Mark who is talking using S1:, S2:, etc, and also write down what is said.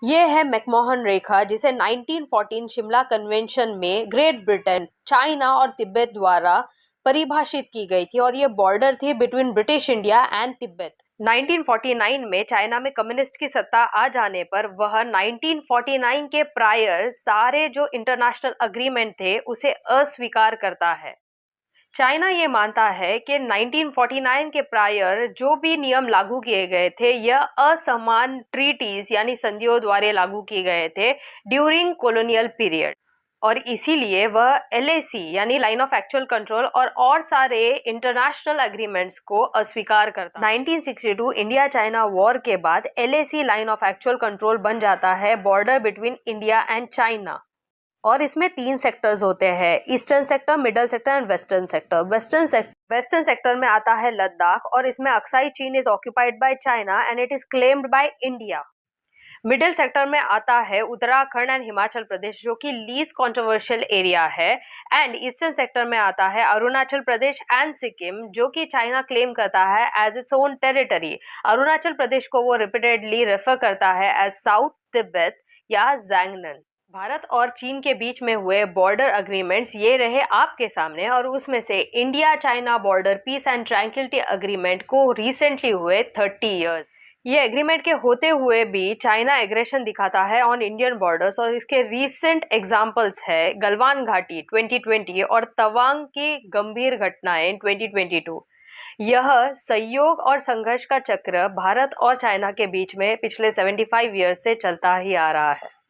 S1: ये है मैकमोहन रेखा जिसे 1914 शिमला कन्वेंशन में ग्रेट ब्रिटेन, चाइना और तिब्बत द्वारा परिभाषित की गई थी और ये बॉर्डर थी between British India and Tibet. 1949 में चाइना में कम्युनिस्ट की सत्ता आ जाने पर वह 1949 के प्रायर सारे जो इंटरनेशनल अग्रीमेंट थे उसे अस्वीकार करता है। चाइना ये मानता है कि 1949 के प्रायर जो भी नियम लागू किए गए थे यह असमान ट्रीटीज यानी संधियों द्वारा लागू किए गए थे ड्यूरिंग कॉलोनियल पीरियड और इसीलिए वह एलएसी यानी लाइन ऑफ एक्चुअल कंट्रोल और सारे इंटरनेशनल एग्रीमेंट्स को अस्वीकार करता है। 1962 इंडिया चाइना वॉर के बाद LAC line of actual control बन जाता है border between India and China और इसमें 3 सेक्टर्स होते हैं, eastern sector, middle sector and western sector. Western sector में आता है लद्दाख और इसमें अक्साई चीन is occupied by China and it is claimed by India. Middle sector में आता है उत्तराखंड एंड हिमाचल प्रदेश जो कि लीस्ट कंट्रोवर्शियल एरिया है एंड ईस्टर्न सेक्टर में आता है अरुणाचल प्रदेश एंड सिक्किम जो कि चाइना क्लेम करता है as its own territory. Arunachal Pradesh को वो रिपीटेडली रेफर करता है एज साउथ तिब्बत या जैंगनन। भारत और चीन के बीच में हुए बॉर्डर अग्रीमेंट्स ये रहे आपके सामने और उसमें से India China border peace and tranquillity agreement को रिसेंटली हुए 30 इयर्स। ये एग्रीमेंट के होते हुए भी चाइना एग्रेशन दिखाता है ऑन इंडियन बॉर्डर्स और इसके रीसेंट एग्जांपल्स है गलवान घाटी 2020 और तवांग की गंभीर घटनाएं 2022। यह सहयोग और संघर्ष का चक्र भारत और चाइना के बीच में पिछले 75 ईयर्स से चलता ही आ रहा है।